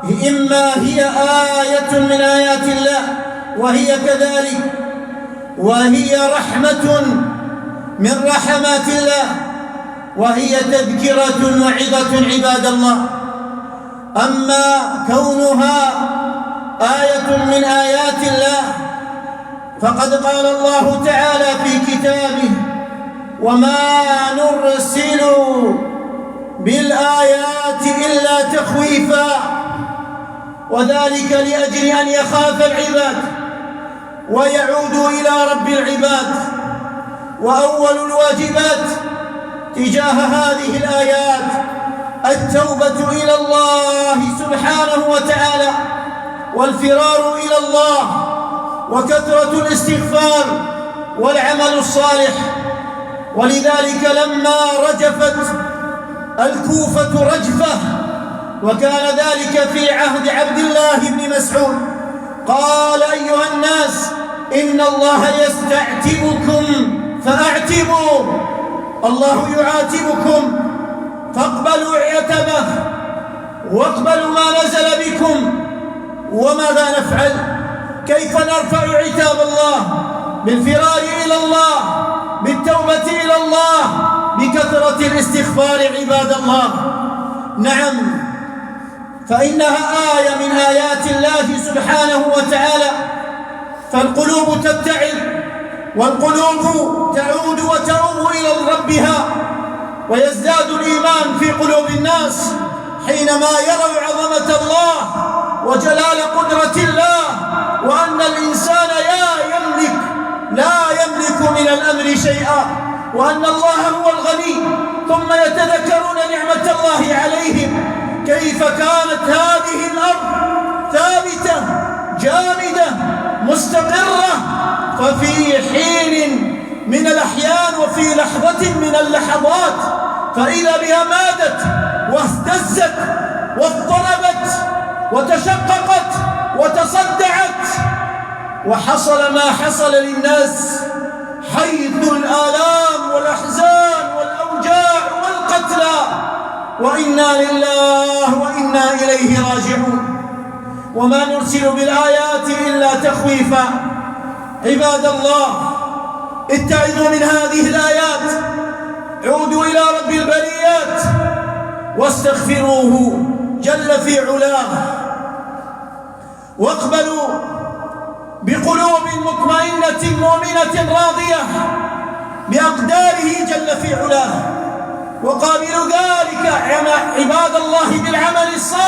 إما هي آية من آيات الله وهي كذلك، وهي رحمة من رحمات الله، وهي تذكرة وعظة عباد الله. أما كونها آية من آيات الله فقد قال الله تعالى في كتابه: وما نرسل بالآيات إلا تخويفا، وذلك لأجل أن يخاف العباد ويعودوا إلى رب العباد. وأول الواجبات تجاه هذه الآيات التوبة إلى الله سبحانه وتعالى، والفرار إلى الله، وكثرة الاستغفار والعمل الصالح. ولذلك لما رجفت الكوفة رجفة، وكان ذلك في عهد عبد الله بن مسعود، قال: أيها الناس إن الله يستعتبكم فأعتبوا، الله يعاتبكم فاقبلوا عتبه واقبلوا ما نزل بكم. وماذا نفعل؟ كيف نرفع عتاب الله؟ بالفرار إلى الله، بالتوبة إلى الله، بكثرة الاستغفار عباد الله. نعم، فإنها آية من آيات الله سبحانه وتعالى، فالقلوب تبتعد، والقلوب تعود وتؤوب إلى ربها، ويزداد الإيمان في قلوب الناس حينما يروا عظمة الله وجلال قدرة الله، وأن الإنسان لا يملك من الأمر شيئا، وأن الله هو الغني. ثم يتذكرون نعمة الله عليهم، كيف كانت هذه الأرض ثابتة جامدة مستقرة، ففي حين من الأحيان وفي لحظة من اللحظات فإذا بها مادت واهتزت واضطربت وتشققت وتصدعت، وحصل ما حصل للناس، حيث الآلام والأحزان والأوجاع والقتلى، وإنا لله وإنا إليه راجعون. وما نرسل بالآيات إلا تخويفا. عباد الله، اتعظوا من هذه الآيات، عودوا إلى رب البريات واستغفروه جل في علاه، واقبلوا بقلوب مطمئنة مؤمنة راضية بأقداره جل في علاه، وقابلوا ذلك عباد الله بالعمل الصالح